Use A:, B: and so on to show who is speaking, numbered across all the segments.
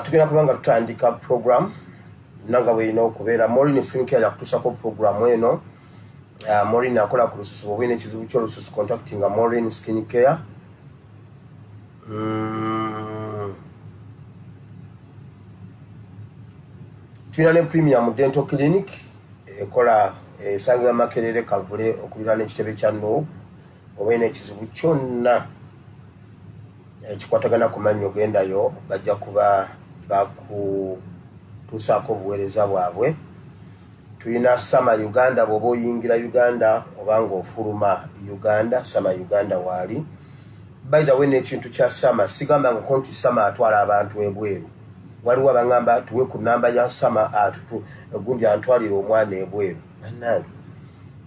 A: tugenda kubanga tutandika program nanga weino okubeera Maureen Skincare yakutusako program eno. Maureen akola ku lususu bwine ekizibu ky'olususu contacting Maureen Skincare. Tulina ne Premium Dental Clinic ekola esangibwa Makerere Kavule okuliraana ekitebe kya Noob. Obwine ekizibu kyonna ekikwatagana ku mannyo gendayo bajja kuba bakutuusaako obuweereza bwabwe. Tulina Sama Uganda bw'oba oyingira Uganda obanga ofuluma Uganda, Sama Uganda waali. By the way n'ekintu kya Sama sigamba nga konti Sama atwala abantu ebweru. Waliwo abangamba tuwe ku namba ya Sama gundi antwalira omwana ebweru.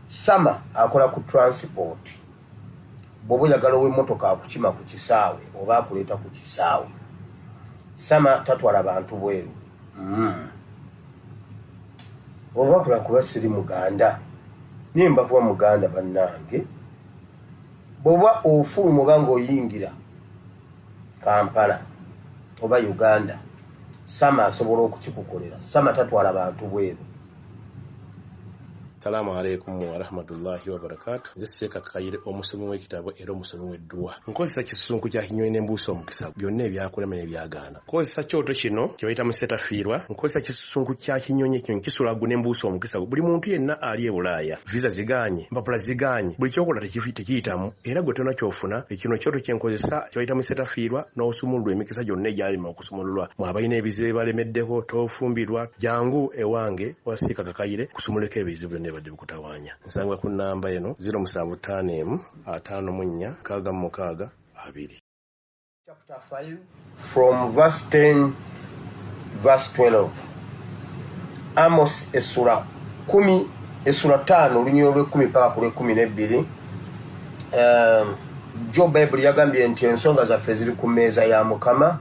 A: Sama akola ku transport. Bw'oba oyagala ow'emmotoka akukima ku kisaawe oba akuleeta ku kisaawe. Sama tatwala abantu bweru. Oba akola kuba siri Muganda. Nimba kuba Muganda bannange. Bw'oba ofuluma oba ng'oyingira Kampala oba Uganda, Sama asobola okukikukolera. Sama tatwala abantu bweru.
B: Assalamu alaikum wa rahmatullahi wa barakatuh. Nze Sheikh Kayire omusomi w'ekitabo era omusomi w'edduwa. Nkozesa kisunku kya kinyonyi n'embuusa omukisa byonna ebyakulema n'ebyagaana. Nkozesa kyoto kino kye bayita musetafiirwa. Nkozesa kisunku kya kinyonyi kino kisulagu n'embuusa omukisa. Buli muntu yenna ali e Bulaaya. Visa ziganye, mpapula ziganye. Buli kyokola tekiyitamu era gwe tonna kyofuna. Ekino kyoto kye nkozesa kye bayita musetafiirwa n'osumululwa emikisa gyonna egyalima okusumululwa. Mwabalina ebizibu balemeddeko tofumbirwa jangu ewange wa Sheikh Kayire kusumuleko ebizibu badde bukutawanya. Nsangwa ku namba eno 075 54 66 2.
A: Chapter 5 from verse 10 verse 12. Amos esura 10 esura 5 olunyiro lwe10 paka ku lwe12. Jo Bible yagambye nti ensonga zaffe ziri ku mmeeza ya Mukama.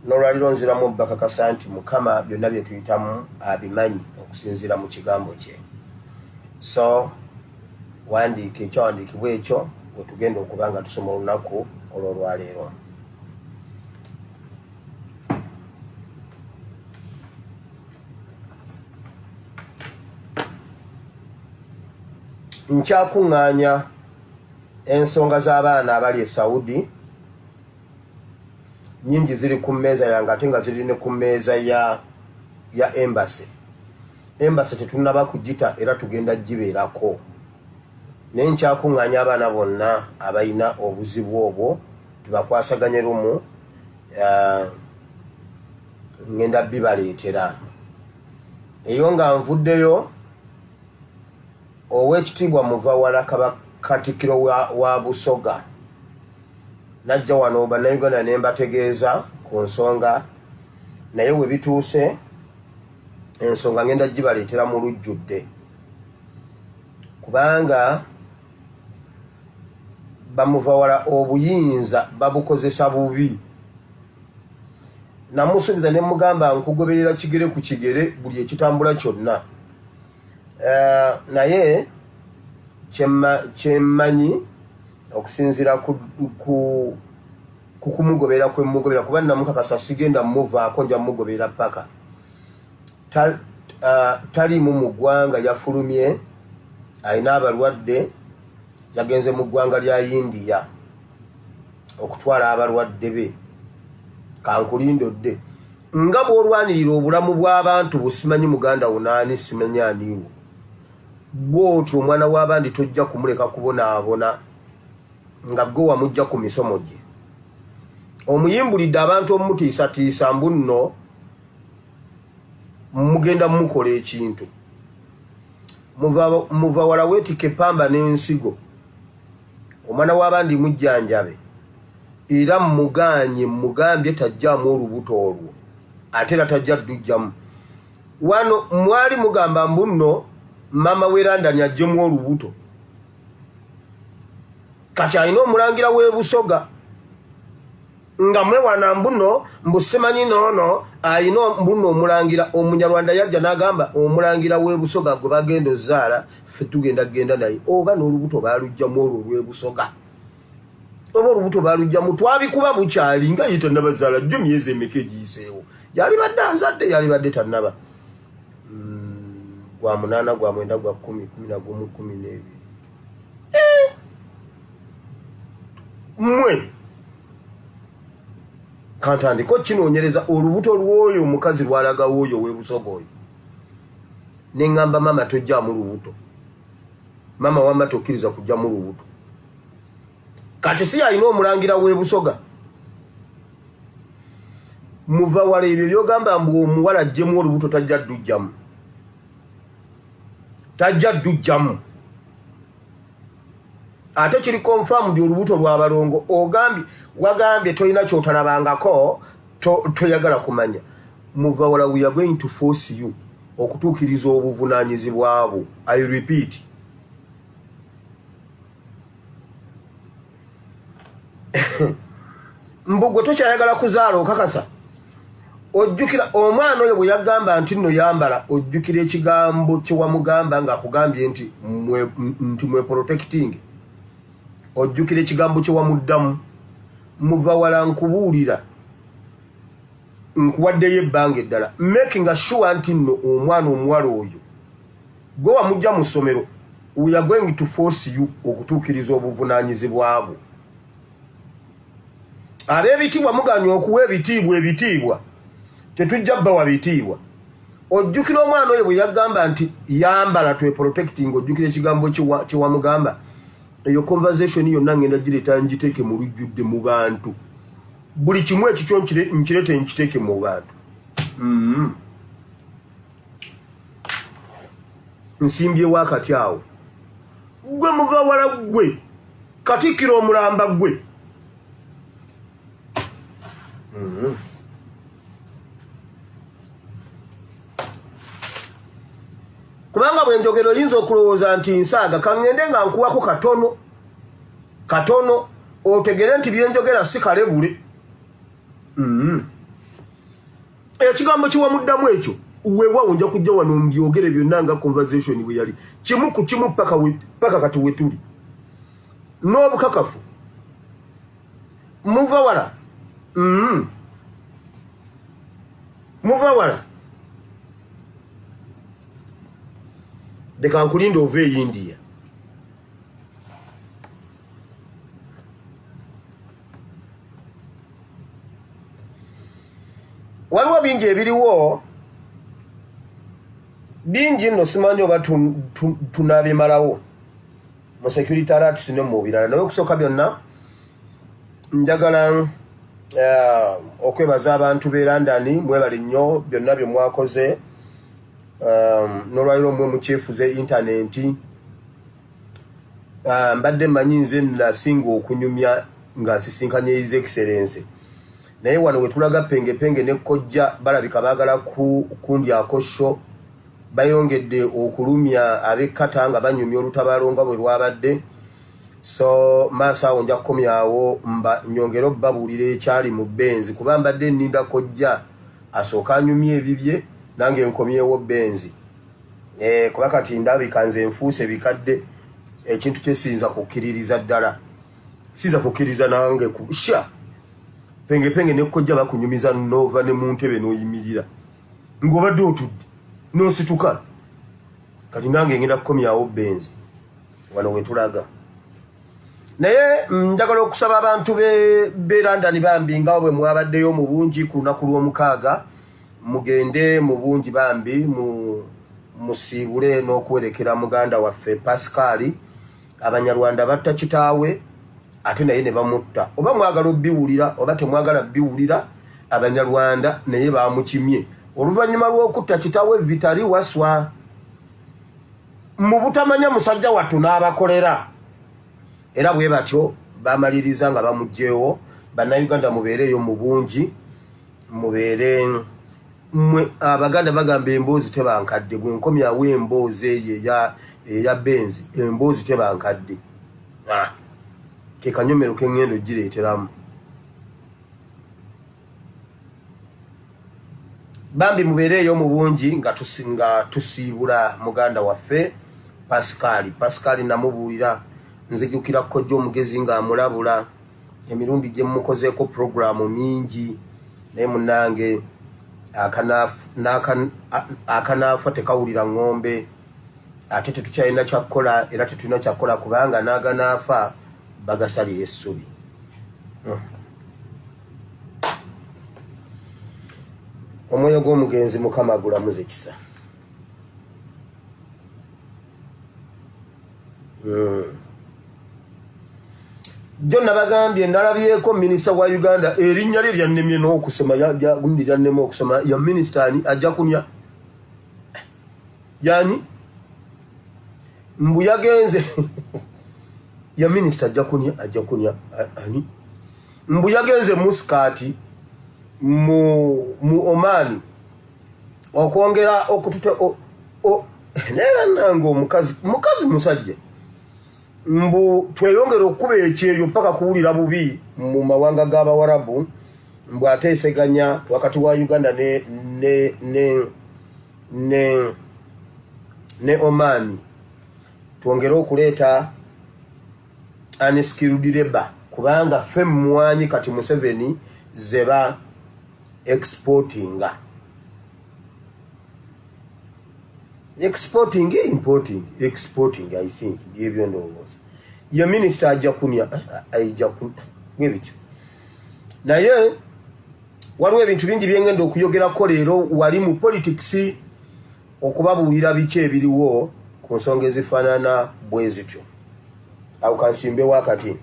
A: N'olwaliro nziramu bakakasa nti Mukama byonna bye tuyitamu abimanyi okusinziira mu kigambo kye. So wandiika ekyawandiikibwa ekyo we tugenda okuba nga tusoma olunaku olw'olwaleero. Nkyakuŋŋaanya ensonga z'abaana abali e Saudi. Nnyingi ziri ku mmeeza yange ate nga ziri ne ku mmeeza ya embassy. Embassy tetunnaba kugita era tugenda gibeerako. Naye nkyakuŋŋaanya abaana bonna abalina obuzibu obwo tubakwasaganye lumu ngenda bibaleetera. Eyo nga nvuddeyo Oweekitiibwa Muvawala Katikkiro wa Busoga najja wano bannayuganda ne mbategeeza ku nsonga naye we bituuse ensonga ngenda gibaleetera mu lujjudde kubanga Bamuvawala obuyinza babukozesa bubi. Namusuubiza ne mugamba nkugoberera kigere ku kigere buli ekitambula kyonna. Naye kyemmanyi okusinziira ku kumugobera kwe mugobera kuba namukakasa sigenda muvaako nja mugobera paka. Taliimu mu ggwanga yafulumye alina abalwadde yagenze mu ggwanga lya India okutwala abalwadde be. Kankulindodde nga bw'olwanirira obulamu bw'abantu busimanyi muganda wunaani simanyi aniiwo bw'otyo omwana w'abandi tojja kumuleka kubonaabona nga gwe wamujja ku misomo gye. Omuyimbulidde abantu omutiisatiisa mbu nno mugenda mukola ekintu. Muvawala weetike pamba n'ensigo omwana w'abandi mujjanjabe era mugambye tajjaamu olubuto olwo ate era tajja ddujjamu. Wano mwali mugamba mbu nno mama weerandani ajjemu olubuto kati alina omulangira w'e Busoga nga mwewana mbuno mbusimanyi noono alina mbuno omulangira Omunyarwanda yajja n'agamba omulangira w'e Busoga gwe bagenda ozaala ffe tugenda naye oba n'olubuto baalugjamu olwo olw'e Busoga. oba olubuto balujjamu twabikuba bukyali nga ye tannabazaala jjo myezi emeka egiyiseewo yali badde azadde yali badde tannaba gwa 8 gwa 9 gwa 10 11 12 mwe kantandiko kinoonyereza olubuto lw'oyo omukazi lwalaga w'oyo w'ebusoga oyo ne ŋŋamba mama tojjaamu lubuto mama wamma tokkiriza kujjamu lubuto kati si alina omulangira w'ebusoga muva wala ebyo byogamba mbu omuwala ajjemu olubuto tajja ddujjamu ate kiri confirmed olubuto lwa balongo wagambye tolina kyotalabangako toyagala kumanya muva wala we are going to force you okutuukiriza obuvunaanyizibwa abo. I repeat, mbugwe tokyayagala kuzaala okakasa ojjukira omwana oyo bwe yagamba nti nno yambala ojjukira ekigambo kye wamugamba ng'akugambye nti mwe protecting ojjukira ekigambo kye wamuddamu muva wala nkubuulira nkuwaddeyo ebbanga eddala making sure nti nno omwana omuwala oyo gwe wamujja mu ssomero we are going to force you okutuukiriza obuvunaanyizibwa bwo. Ab'ebitiibwa muganya okuwa ebitiibwa tetujja bbawa bitiibwa. Ojjukira omwana oyo bwe yagamba nti yambala twe protecting ojjukira ekigambo kye wamugamba eyo conversation yonna ngenda gireeta ngiteeke mu lujjudde mu bantu buli kimu ekikyo nkireete nkiteeke mu bantu. Nsimbyewo akati awo gwe muva wala gwe Katikkiro omulamba gwe kubanga bwe njogero oyinza okulowooza nti nsaaga kaŋŋende nga nkuwako katono otegere nti byenjogera si kalebule. Ekigambo kiwamuddamu ekyo weewaawo nja kujja wano mbyogere byonna nga conversation bwe yali kimu ku kimu paka kati we tuli n'obukakafu muva wala muva wala leka nkulinda ova e India. Waliwo bingi ebiriwo bingi nno simanyi oba tunabimalawo mu security alerts ne mu birala naye okusooka byonna njagala okwebaza abantu b'e London mwebale nnyo byonna bye mwakoze n'olwaliro mmwe mukyefuze intaneti. Mbadde mmanyi nze nasinga okunyumya nga nsisinkanye His Excellency naye wano we tulaga pengepenge ne kojja balabika baagala kundyako sho bayongedde okulumya ab'ekkata nga banyumya olutabaalo nga bwe lwabadde. So maaso awo nja kukomyawo nyongera obbabuulira ekyali mu Benzi kuba mbadde nninda kojja asooka anyumya ebibye nange nkomyewo Benzi. Kuba kati ndabika nze nfuuse bikadde ekintu kye siyinza kukkiririza ddala siyinza kukkiriza nange kusha pengepenge ne kojja bakunyumiza nova ne mu ntebe n'oyimirira ng'obadde otudde n'osituka kati nange ngenda kukomyawo Benzi wano we tulaga. Naye njagala okusaba abantu b'e London bambi nga bwe mwabaddeyo mu bungi ku lunaku lw'omukaaga mugende mu bungi bambi musiibule n'okwerekera muganda waffe Pascal. Abanyarwanda batta kitaawe ate naye ne bamutta. Oba mwagala obbiwulira oba temwagala bbiwulira Abanyarwanda naye bamukimye oluvannyuma lw'okutta kitaawe Vitali Waswa mu butamanya musajja wattu n'abakolera. Era bwe batyo bamaliriza nga bamugjeewo. Bannayuganda mubeereyo mu bungi mubeere Abaganda bagamba emboozi tebankadde bwe nkomyawo emboozi eyo eya Benzi emboozi tebankadde ke kanyomero ke ŋŋendo gireeteramu. Bambi mubeereyo mu bungi nga tusiibula muganda waffe Pascal namubuulira nzijukira kojja omugezi ng'amulabula emirundi gye mukozeeko programu mingi naye munnange akanaafa tekawulira ng'ombe ate tetukyalina kyakkola era tetulina kyakkola kubanga n'aganaafa bagasalira essubi. Omwoyo gw'omugenzi Mukama agulamuze kisa. Jonna bagambye nalabyeko minisita wa Uganda erinnya lye lyannemye n'okusoma lyannema okusoma ya minisita ani ajja kunya yani mbu yagenze ya minisita ajja kunya ani mbu yagenze Muscat mu Oman okwongera okutute nera nango mukazi musajja mbu tweyongera okuba ekyeyo paka kuwulira bubi mu mawanga g'Abawarabu mbu ateeseganya wakati wa Uganda ne Oman twongera okuleeta unskilled labor kubanga ffe mwanyi kati Museveni zeba exporting exporting I think ebyo ndowooza ya minister ajja kunya nebityo naye waliwo ebintu bingi byengenda okuyogerako leero wali mu politics okubabuulira biki ebiriwo ku nsonga ezifaanana bwe zityo awo kansimbe wakati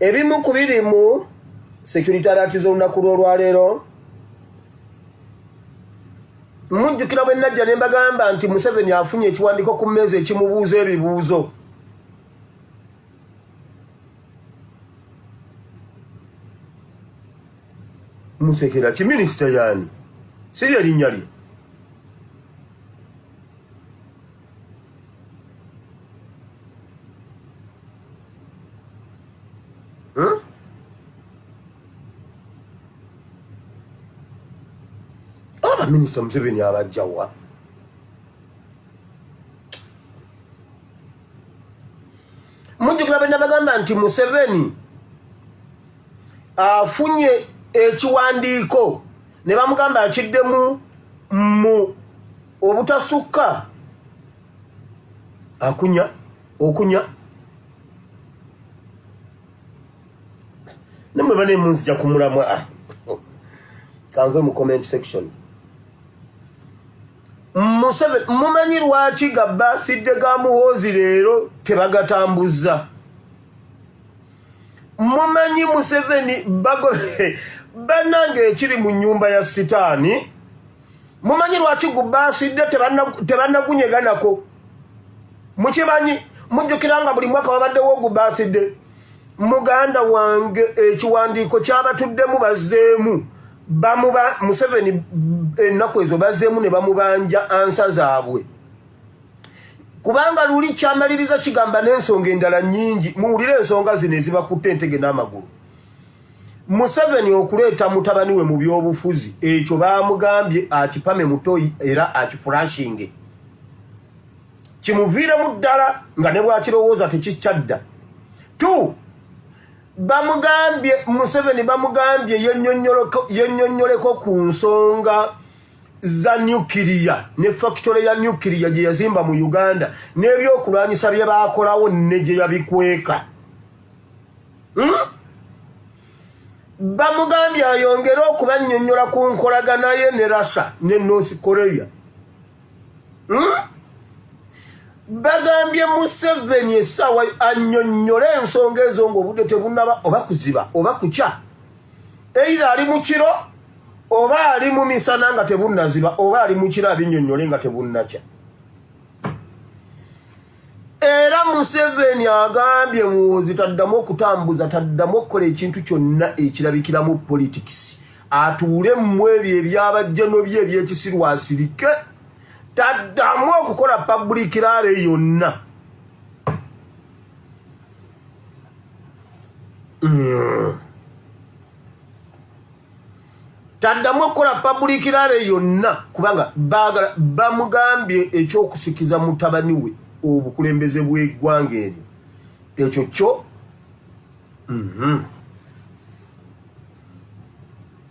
A: ebimu ku biri mu security alert z'olunaku lw'olwaleero mujjukira bwe najja ne mbagamba nti Museveni afunye ekiwandiiko ku mmeeza ekimubuuza ebibuuzo Musekera kiminisita yani si lye linnya lye Minister Museveni abajjawa mujjukira bwe nabagamba nti Museveni afunye ekiwandiiko ne bamugamba akiddemu mu obutasukka okunya nemwe bane munzija kumulamwa kanve mu comment section. Museveni mumanyi lwaki birthday ga Muhoozi leero tebagatambuza? Mumanyi Museveni bannange ekiri mu nnyumba ya sitaani mumanyi lwaki gu birthday tebannagunyeganako? Mukimanyi mujjukira nga buli mwaka wabaddewo gu birthday muganda wange ekiwandiiko kyabatuddemu bazzeemu Museveni ennaku ezo bazzeemu ne bamubanja ansa zaabwe kubanga luli kyamaliriza kigamba n'ensonga endala nnyingi muwulire ensonga zino ezibakutte entege n'amagulu. Museveni okuleeta mutabani we mu byobufuzi ekyo baamugambye akipame mutoyi era akifulashinge kimuviiremu ddala nga ne bwakirowooza tekikyadda tu bamugambye Museveni bamugambye yennyonnyoleko ku nsonga za nukiriya ne factory ya nukiriya gye yazimba mu Uganda n'ebyokulwanyisa bye baakolawo ne gye yabikweka. Bamugambye ayongere okubannyonnyola ku nkolagana ye ne Russia ne North Korea. Bagambye Museveni essaawa annyonnyole ensonga ezo ng'obudde tebunnaba oba kuziba oba kukya either ali mu kiro oba ali mu misana nga tebunnaziba oba ali mu kiro abinnyonnyole nga tebunnakya. Era Museveni agambye Muhoozi taddamu okutambuza taddamu okukola ekintu kyonna ekirabikira mu politics atuule mu ebyo ebyabajjano bye ebyekisiru asirike taddamu okukola public rally yonna. Taddamu okukola public rally yonna kubanga bamugambye ekyokusikiza mutabani we obukulembeze bw'eggwanga eryo ekyo kyo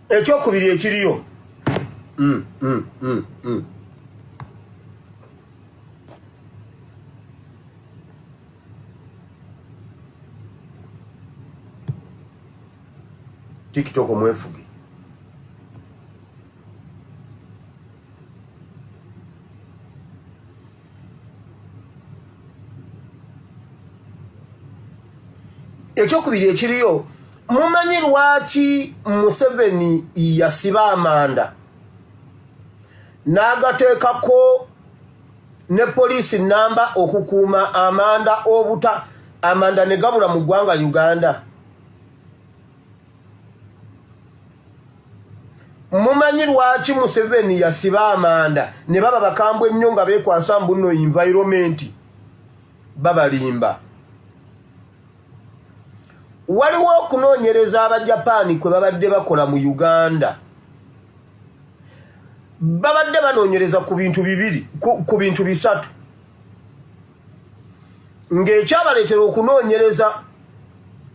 A: ekyokubiri ekiriyo TikTok mwefuge ekyokubiri ekiriyo mumanyi lwaki Museveni yasiba amanda n'agateekako ne poliisi namba okukuuma amanda ne gabula mu ggwanga Uganda? Mumanyi lwaki Museveni yasiba amanda ne baba bakambwe ennyo nga beekwasa mbuno environment babalimba? Waliwo okunoonyereza Abajapani kwe babadde bakola mu Uganda. Babadde banoonyereza ku bintu bibiri, ku bintu bisatu. Ng'ekyabaleetera okunoonyereza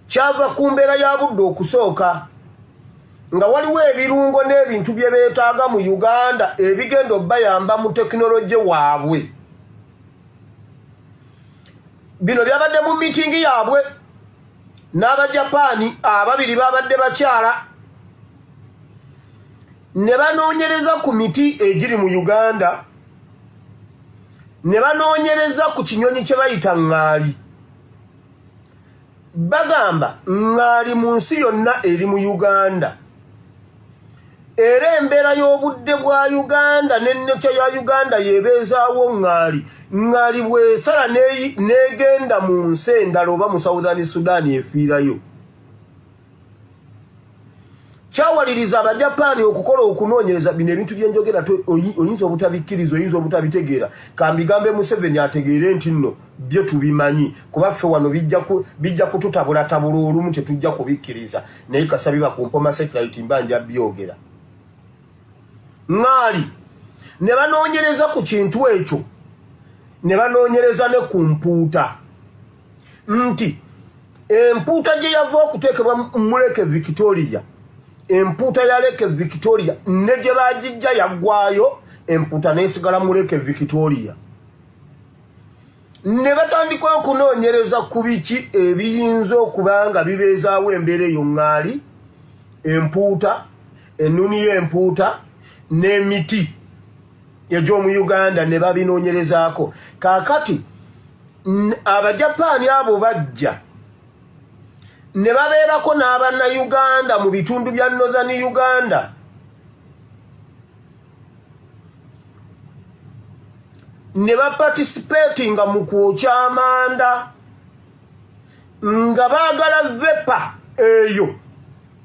A: kyava ku mbeera ya budde okusooka, nga waliwo ebirungo n'ebintu bye beetaaga mu Uganda ebigenda obbayamba mu tekinologi waabwe. Bino byabadde mu mitingi yaabwe n'Abajapani ababiri babadde bakyala ne banoonyereza ku miti egiri mu Uganda, ne banoonyereza ku kinyonyi kye bayita ŋŋaali. Bagamba ŋŋaali mu nsi yonna eri mu Uganda, era embeera y'obudde bwa Uganda n'ennecha ya Uganda yebeezaawo ŋŋaali. Ŋŋaali bw'esala n'egenda mu nsi endala oba mu Southern Sudan efiirayo. Kyawaliriza Abajapani okukola okunoonyereza bino ebintu bye njogera oyinza obutabikkiriza, oyinza obutabitegeera. Kambigambe Museveni ategeere nti nno bye tubimanyi, kuba ffe wano bijja kututabulatabula olumu tetujja kubikkiriza, naye kasabibwa ku Mpoma Satellite mbanja byogera. Ŋŋaali ne banoonyereza ku kintu ekyo, ne banoonyereza ne ku mpuuta, nti empuuta gye yava okuteekebwa mu Lake Victoria, empuuta ya Lake Victoria ne gye baagijja yaggwaayo, empuuta n'esigala mu Lake Victoria. Ne batandika okunoonyereza ku biki ebiyinza okuba nga bibeezaawo embeera eyo ŋŋaali, empuuta, ennuni y'empuuta n'emiti egy'omu Uganda ne babinoonyerezaako. Kaakati Abajapani abo bajja ne babeerako n'Abannayuganda mu bitundu bya Northern Uganda, ne baparticipatinga mu kwokya amanda, nga baagala vepa eyo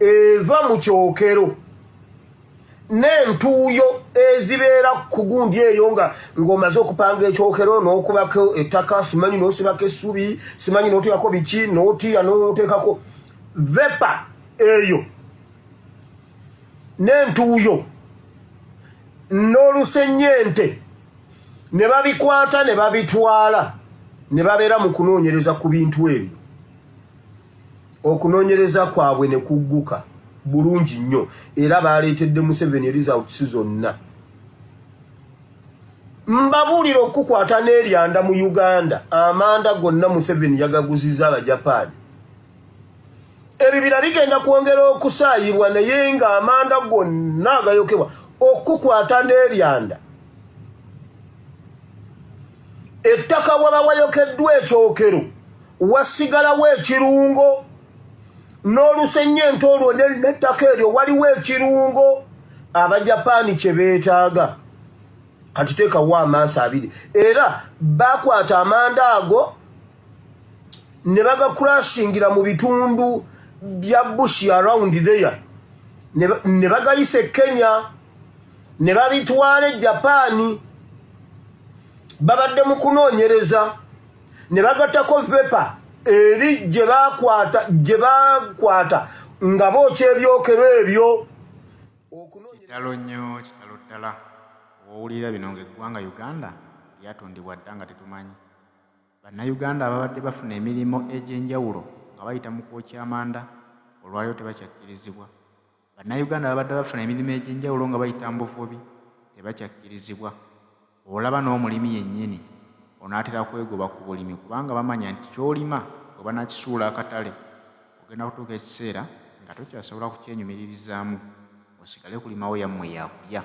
A: eva mu kyokero n'entuuyo ezibeera ku gundi eyo ng'omaze okupanga ekyokero n'okubako ettaka, simanyi n'osibako essubi, simanyi n'oteekako biki, n'otiya n'oteekako vepa eyo n'entuuyo n'olusennyente, ne babikwata ne babitwala ne babeera mu kunoonyereza ku bintu ebyo. Okunoonyereza kwabwe ne kugguka bulungi nnyo, era baaleetedde Museveni results zonna. Mbabuulira okukwata n'eryanda mu Uganda, amanda gonna Museveni yagaguzizza Abajapani. Ebibira bigenda kwongera okusaayibwa, naye ng'amanda gonna agayokebwa. Okukwata n'eryanda, ettaka waba wayokeddwa ekyokero, wasigalawo ekirungo, n'olusennyente olwo n'ettaka eryo waliwo ekirungo. Abajapani kye beetaaga kati teekawo amaaso abiri, era bakwata amanda ago ne bagakurashingira mu bitundu bya bush around there, ne bagayisa e Kenya, ne babitwala e Japani. Babadde mu kunoonyereza ne bagattako vepa eri gye bakwata nga bookya ebyokero ebyo.
C: Kitalo nnyo, kitalo ddala. Owulira bino ng'eggwanga Uganda lyatondebwa dda nga tetumanyi. Bannayuganda ababadde bafuna emirimu egy'enjawulo nga bayita mu kwokya amanda olwaliwo tebakyakkirizibwa. Bannayuganda babadde bafuna emirimu egy'enjawulo nga bayita mu buvubi tebakyakkirizibwa. Olaba n'omulimi yennyini onaatera kwegoba ku bulimi kubanga bamanya nti ky'olima bwe banakisuula akatale ogenda kutuuka ekiseera nga tokyasobola kukyenyumiririzaamu osigale kulimawo yammwe yakulya.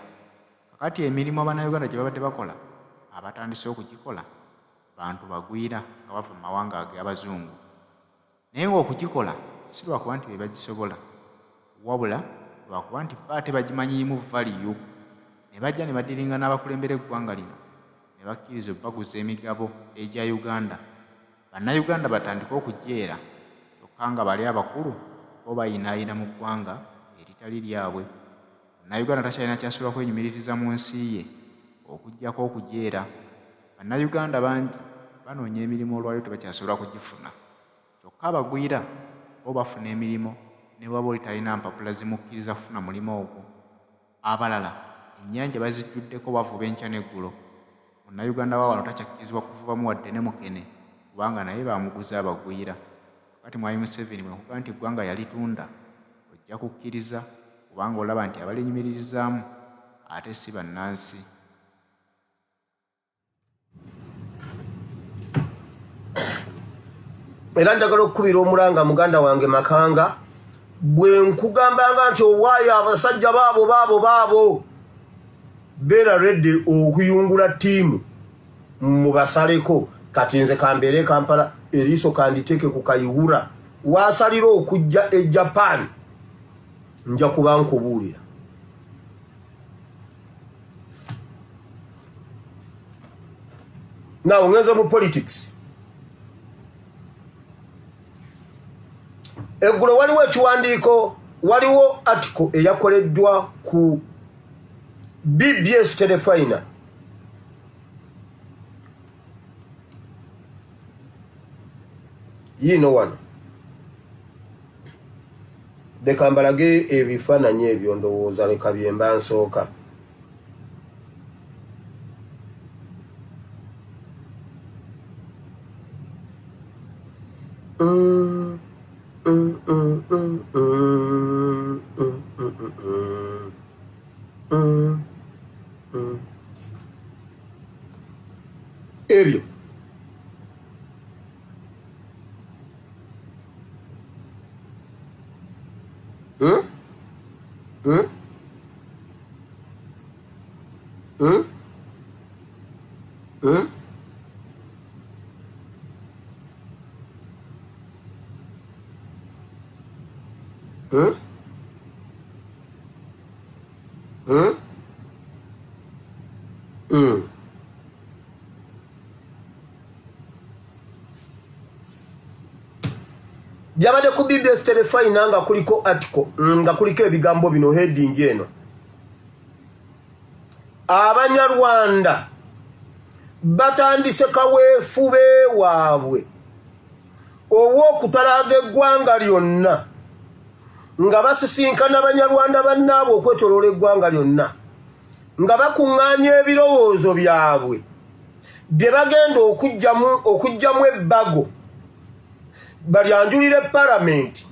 C: Kakati emirimu Abannayuganda gye babadde bakola abatandise okugikola bantu bagwira nga bava mu mawanga ag'Abazungu. Naye ng'okugikola si lwakuba nti be bagisobola, wabula lwakuba nti ate bagimanyiimu valiyu. Ne bajja ne badiringa n'abakulembera eggwanga lino ne bakkiriza baguza emigabo egya Uganda. Bannayuganda batandike okujeera kyokka nga bali abakulu bo bayinaayina mu ggwanga eritali lyabwe. Bannayuganda takyalina kyasobola kwenyumiririza mu nsi ye okuggyako okujeera. Bannayuganda bangi banoonya emirimu olwaliwo tebakyasobola kugifuna, kyokka abagwira bo bafuna emirimu ne bwaba oli talina mpapula zimukkiriza kufuna mulimu ogwo. Abalala ennyanja bazijjuddeko bavuba enkya n'eggulo. Munnayuganda wa wano takyakkirizibwa kuvubamu wadde ne mukene kubanga naye baamuguza abagwira. Kati Mwami Museveni bwe kugaa nti eggwanga yalitunda ojja kukkiriza kubanga olaba nti abalinyumiririzaamu ate si bannansi.
A: Era njagala okukubira omulanga muganda wange Makanga, bwe nkugambanga nti owaayo abasajja baabo beera redde okuyungula ttiimu mubasaleko. Kati nze kambeere Kampala eriiso kanditeeke ku Kayiwura waasalira okujja e Japan nja kuba nkubuulira. Nawe ngenze mu politics. Eggulo waliwo ekiwandiiko, waliwo article eyakoleddwa ku BBS Telefina. Yino wano leka mbalage ebifaananyi ebyo ndowooza leka byemba nsooka. Ebyo byabadde ku BBS Telefina nga kuliko article nga kuliko ebigambo bino heading eno. Abanyarwanda batandise kaweefube waabwe ow'okutalaga eggwanga lyonna nga basisinkana Abanyarwanda bannaabwe okwetoloola eggwanga lyonna nga bakuŋŋaanya ebirowoozo byabwe bye bagenda okuggyamu ebbago balyanjulire Parliament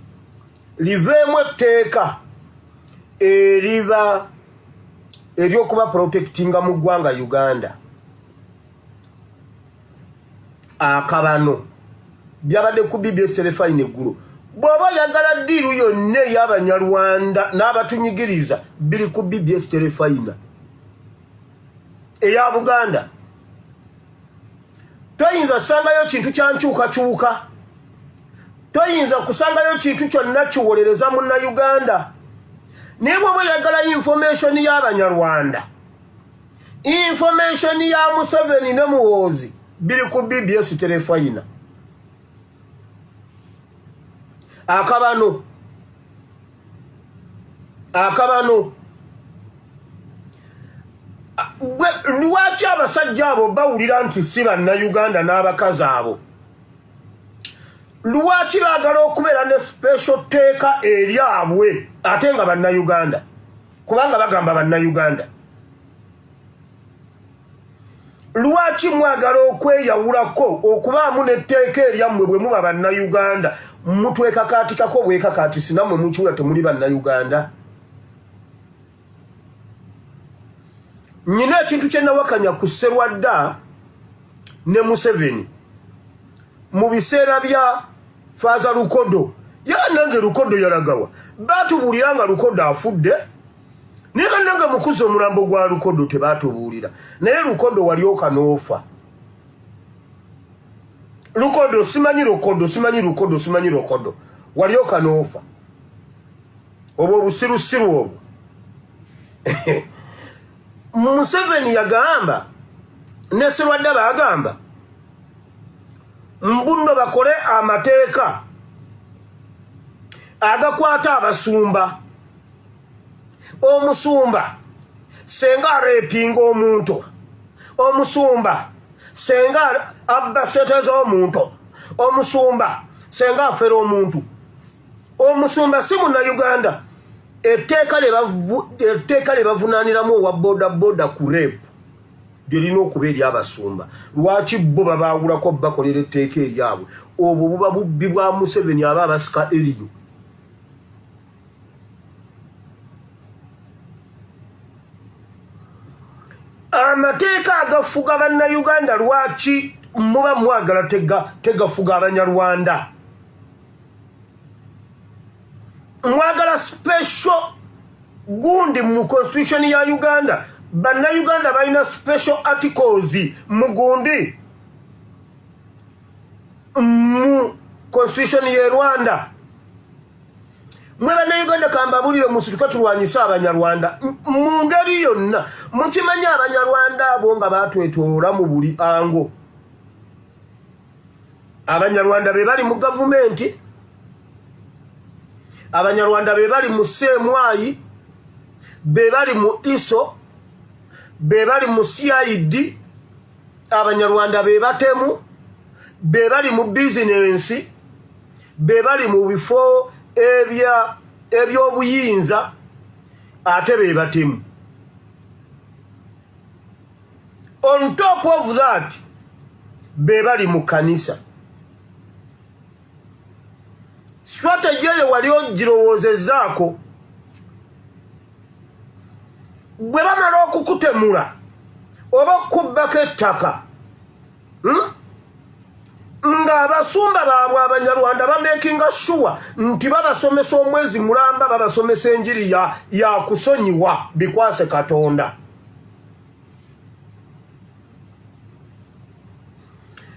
A: liveemu etteeka eriba eryokuba protectinga mu ggwanga Uganda. Akabano byabadde ku BBS Telefina eggulo. Bw'oba oyagala ddiiru yonna ey'Abanyarwanda n'abatunyigiriza biri ku BBS Telefina eya Buganda. Toyinza sangayo kintu kyankyukakyuka, toyinza kusangayo kintu kyonna kiwolereza Munnayuganda. Naye bw'oba oyagala information y'Abanyarwanda, information ya Museveni ne Muhoozi biri ku BBS Telefina. Akabano lwaki abasajja abo bawulira nti si Bannayuganda n'abakazi abo? Lwaki baagala okubeera ne special teeka eri abwe ate nga Bannayuganda? Kubanga bagamba Bannayuganda. lwaki mwagala okweyawulako okubaamu n'etteeka eryammwe bwe muba bannayuganda mutwekakaatikako bwekakaatisi nammwe mukiwula temuli bannayuganda? Nyina ekintu kye nawakanya ku Sserwadda ne Museveni mu biseera bya Faaza Lukodo. Nange Lukodo yalagawa baatubuulira nga Lukodo afudde, naye nange mukuza omulambo gwa Lukodo tebaatubuulira, naye Lukodo walyoka n'ofa. Lukodo simanyi Lukodo walyoka n'ofa. Obwo obusirusiru obwo. Museveni yagamba ne Sserwadda bagamba mbunno bakole amateeka agakwata abasumba. Omusumba senga arepinga omuntu, omusumba senga abba sente z'omuntu, omusumba senga afera omuntu, omusumba si munnayuganda. Etteeka lye bavunaaniramu owa bodaboda ku repu lyerina okuba eri abasumba. Lwaki bo babaawulako bakolera etteeka eryabwe? Obwo buba bubbi bwa Museveni aba abasika eriyo. Amateeka agafuga bannayuganda lwaki muba mwagala tegafuga abanyarwanda? Mwagala special gundi mu constitution ya Uganda. Bannayuganda balina special articles mu gundi mu constitution ya Rwanda. Mwe bannayuganda kambabulire musituka tulwanyisa abanyarwanda mu ngeri yonna. Mukimanya abanyarwanda abo nga batwetoola mu buli ango. Abanyarwanda be bali mu gavumenti, abanyarwanda be bali mu Semwayi, be bali mu ISO, be bali mu CID, abanyarwanda be batemu, be bali mu business, be bali mu bifo eby'obuyinza, ate be batemu. On top of that, be bali mu kanisa. Strategy eyo wali ogirowoozezaako, bwe bamala okukutemula oba okubbako ettaka nga abasumba baabwe abanyarwanda bamakinga sure nti babasomesa omwezi mulamba, babasomesa enjiri ya kusonyiwa bikwase Katonda.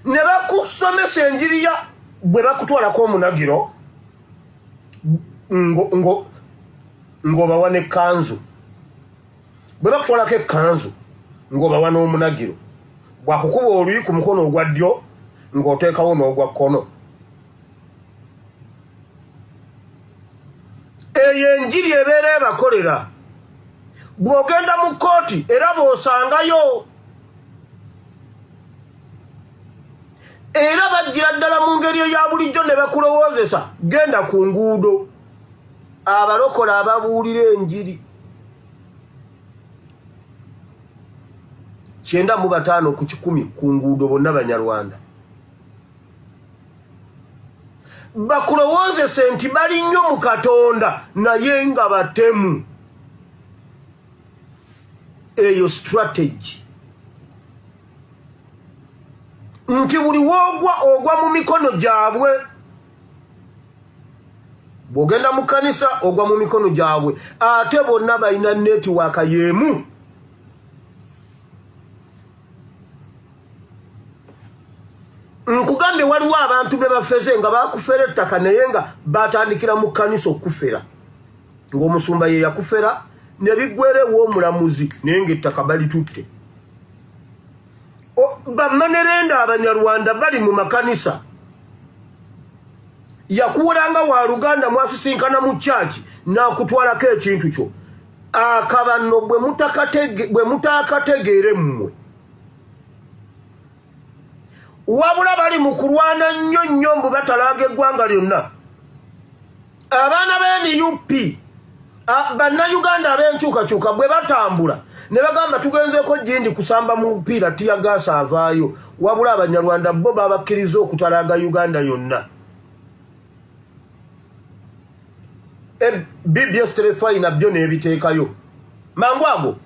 A: Ne bakusomesa enjiri ya bwe bakutwalako omunagiro ng'obawa n'ekkanzu. Bwe bakutwalako ekkanzu ng'obawa n'omunagiro, bwakukuba oluyi ku mukono ogwa ddyo ng'oteekawo n'ogwa kkono. Eyo enjiri ebeera ebakolera. Bw'ogenda mu kkooti era bw'osangayo, era bajjira ddala mu ngeri eya bulijjo ne bakulowoozesa, genda ku nguudo. Abalokola ababuulira enjiri 95 ku 100 ku nguudo bonna banyarwanda. Bakulowoozese nti bali nnyo mu Katonda naye nga batemu. Eyo strategy. Nti buli ogwa mu mikono gyabwe. Bw'ogenda mu kanisa ogwa mu mikono gyabwe, ate bonna balina netiwaaka y'emu. Nkugambye waliwo abantu be bafeze nga bakufera ettaka naye nga batandikira mu kanisa okufera. Ng'omusumba ye yakufera ne biggwerewo omulamuzi naye ng'ettaka balitutte. Bamanerenda abanyarwanda bali mu makanisa. Yakuulanga wa Luganda mwasisinkana mu church n'akutwalako ekintu kyo. Akabanno bwe mutaakategeere mmwe. Wabula bali mu kulwana nnyo mbu batalaaga eggwanga lyonna. Abaana b'NUP Bannayuganda ab'enkyukakyuka bwe batambula ne bagamba tugenzeko Jindi kusamba mu mupiira tiyagaasa avaayo, wabula Abanyarwanda bo babakkiriza okutalaaga Uganda yonna. BBS Terefai nabyo n'ebiteekayo mangu ago.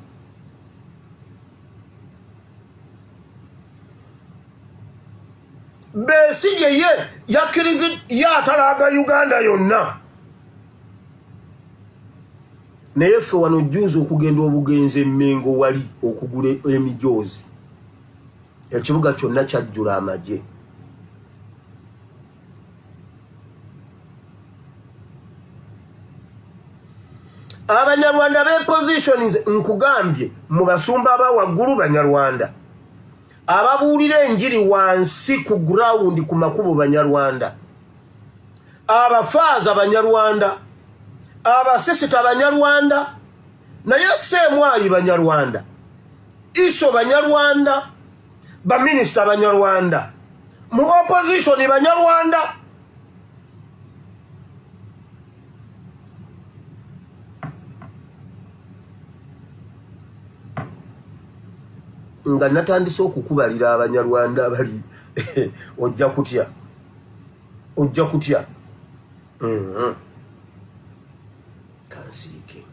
A: Besigye ye yakkiriza atalaaga Uganda yonna. Naye ffe wano jjuuza okugenda obugenzi Mengo wali okugula emijoozi. Ekibuga kyonna kyajjula amagye. Abanyarwanda b'epositions nkugambye mu basumba aba waggulu Banyarwanda. Ababuulira enjiri wansi ku ground ku makubo Banyarwanda. Abafaaza Banyarwanda. Abasisita Banyarwanda. Naye Ssemwayi Banyarwanda. Iso Banyarwanda. Baminister Banyarwanda. Mu opposition Banyarwanda. Nga natandise okukubalira Abanyarwanda abali ojja kutya. Kansirike.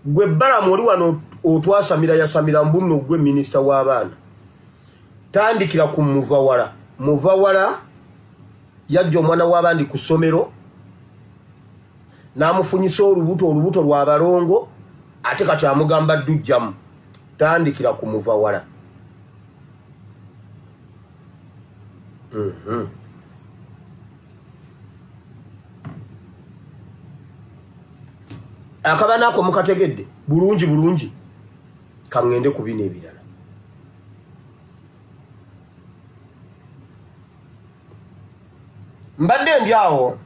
A: Gwe Balamu oli wano otwasamira yasamira mbunno gwe minisita w'abaana. Tandikira ku Muvawala yajja omwana w'abandi ku ssomero n'amufunyisa olubuto lwa balongo ate kati amugamba ddujjamu. Tandikira ku Muvawala. Akabana ako mukategedde bulungi kangende ku bino ebirala. Mbadde ndi awo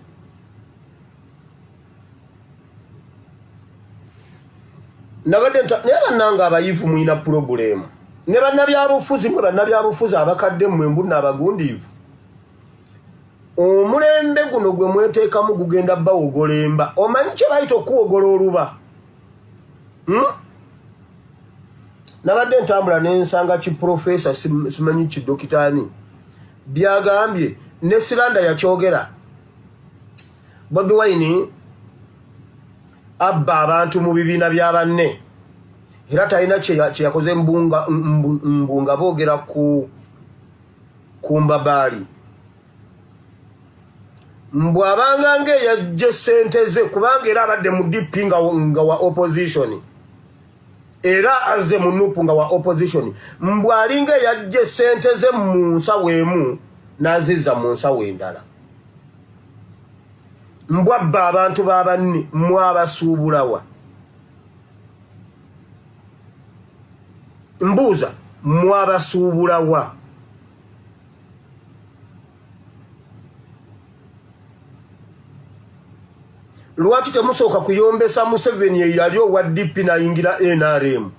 A: nagadde naye bannanga abayivu muyina pulogulemu ne bannabyabufuzi abakadde mmwe mbunna abagundiivu. Omulembe guno gwe mweteekamu gugenda bawogolemba. Omanyi kye bayita okuwogola oluba? Nabadde ntambula n'ensanga kiprofesa simanyi kidokitaani byagambye ne Siranda yakyogera. Bobi Wine abba abantu mu bibiina bya banne era talina kye yakoze mbunga boogera ku Mbabaali. Mbwabanga ng'eyajje ssente ze kubanga era abadde mu DP nga wa opposition era azze mu NUP nga wa opposition. Mbwalinga eyajje ssente ze mu nsawo emu n'azizza mu nsawo endala. Mbwabba abantu b'abanne mwabasuubulawa. Mbuuza mwabasuubulawa. Lwaki temusooka kuyombesa Museveni eyali owa DP n'ayingira NRM?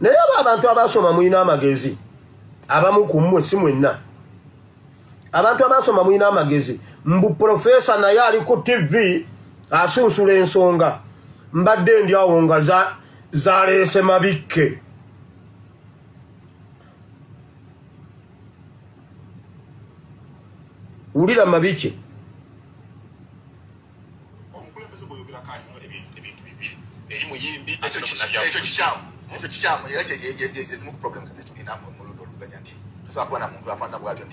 A: Naye abantu abasoma muyina amagezi abamu ku mmwe si mwenna. Abantu abasoma muyina amagezi. Mbu profesa naye ali ku TV asunsula ensonga. Mbadde ndi awo nga zaleese mabikke. Wulira mabike.
D: Omukulembeze bw'oyogera kaali ebintu bibiri. Eri muyimbi ekyo kikyamu era kyezimu ku problems zetulina mu ludo oluganya nti tusobola kuba na muntu afaanana bwatyo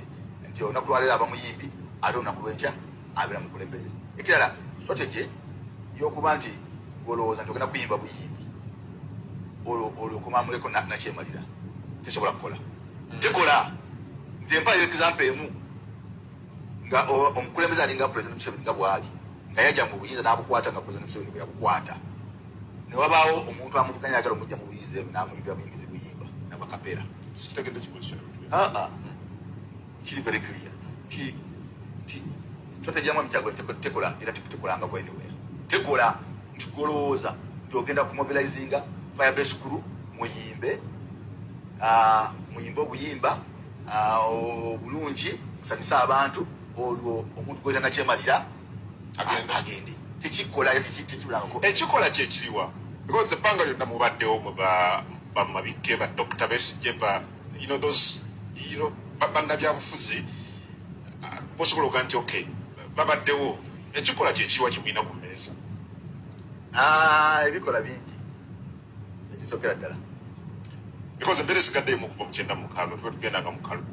D: nti olunaku lwaleero aba muyimbi ate olunaku lw'enkya abeera mukulembeze. Ekirala strategy y'okuba nti golowooza nti ogenda kuyimba buyimbi olwo okomamuleko nakyemalira tesobola kukola. Tekola. Nze mpayo example emu nga omukulembeze alinga President Museveni nga bwali nga yajja mu buyinza n'abukwata nga President Museveni bwe yabukwata. Ne wabaawo omuntu amuvuganya agala omujja mu buyinza n'amuyimbira buyimbizi buyimba n'abakapeera. Sikitegedde kiposition. Kiri very clear. Nti strategy yamu emikyagula tekola era tekolanga anywhere. Tekola nti golowooza nti ogenda kumobilizinga firebase crew muyimbe obuyimba obulungi musanyusa abantu olwo omuntu gwera nakyemalira agende tekikola tekibulangako
E: ekikola kyekiriwa because ebbanga lyonna mubaddewo bamabikke ba Dr. Besigye those bannabyabufuzi bosobola okuga nti okay babaddewo ekikola kyekiriwa kimulina ku mmeeza
D: ebikola bingi ekisokera ddala
E: because embeera esigaddeyo mu kuva mu 96 tuba tugendanga mu kalu